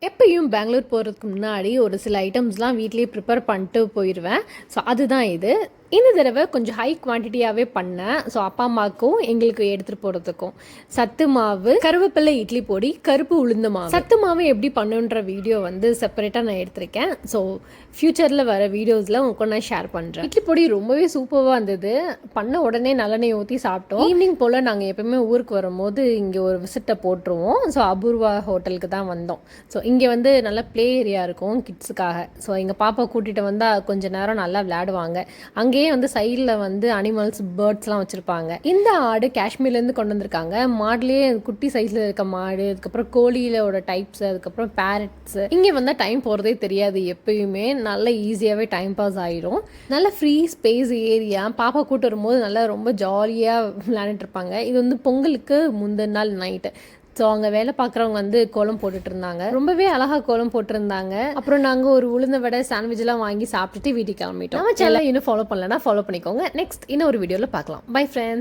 எப்பயும் பெங்களூர் போகிறதுக்கு முன்னாடி ஒரு சில ஐட்டம்ஸ்லாம் வீட்லேயே ப்ரிப்பேர் பண்ணிட்டு போயிடுவேன். ஸோ அதுதான் இது. இந்த தடவை கொஞ்சம் ஹை குவான்டிட்டியாகவே பண்ணேன். ஸோ அப்பா அம்மாவுக்கும் எங்களுக்கு எடுத்துகிட்டு போகிறதுக்கும் சத்து மாவு, கருவேப்பிலை இட்லி பொடி, கருப்பு உளுந்த மாவு. சத்து மாவு எப்படி பண்ணுன்ற வீடியோ வந்து செப்பரேட்டாக நான் எடுத்திருக்கேன். ஸோ ஃப்யூச்சரில் வர வீடியோஸில் உங்களுக்கு நான் ஷேர் பண்ணுறேன். இட்லி பொடி ரொம்பவே சூப்பராக இருந்தது. பண்ண உடனே நல்லெண்ணெய் ஊற்றி சாப்பிட்டோம். ஈவினிங் போல் நாங்கள் எப்போயுமே ஊருக்கு வரும்போது இங்கே ஒரு விசிட்டை போட்டுருவோம். ஸோ அபூர்வா ஹோட்டலுக்கு தான் வந்தோம். ஸோ இங்கே வந்து நல்ல ப்ளே ஏரியா இருக்கும் கிட்ஸுக்காக. ஸோ எங்கள் பாப்பா கூட்டிகிட்டு வந்தால் கொஞ்சம் நேரம் நல்லா விளையாடுவாங்க. அங்கேயே வந்து சைடில் வந்து அனிமல்ஸ், பேர்ட்ஸ்லாம் வச்சுருப்பாங்க. இந்த ஆடு காஷ்மீர்லேருந்து கொண்டு வந்திருக்காங்க. மாடுலேயே குட்டி சைஸில் இருக்க மாடு, அதுக்கப்புறம் கோழியிலோட டைப்ஸ், அதுக்கப்புறம் பேரட்ஸு. இங்கே வந்தால் டைம் போகிறதே தெரியாது. எப்பயுமே நல்ல ஈஸியாகவே டைம் பாஸ் ஆகிடும். நல்ல ஃப்ரீ ஸ்பேஸ் ஏரியா. பாப்பா கூட்டு வரும்போது நல்லா ரொம்ப ஜாலியாக விளையாண்டுட்டு இருப்பாங்க. இது வந்து பொங்கலுக்கு முந்தின நாள் நைட்டு. ஸோ அங்கே வேலை பார்க்குறவங்க வந்து கோலம் போட்டுட்டு இருந்தாங்க. ரொம்பவே அழகாக கோலம் போட்டிருந்தாங்க. அப்புறம் நாங்கள் ஒரு உளுந்த வடை சாண்ட்விச்லாம் வாங்கி சாப்பிட்டுட்டு வீட்டுக்கு கிளம்பிட்டோம். நம்ம சேனலை இன்னும் ஃபாலோ பண்ணலன்னா ஃபாலோ பண்ணிக்கோங்க. நெக்ஸ்ட் இன்னும் ஒரு வீடியோவில் பார்க்கலாம். Bye friends.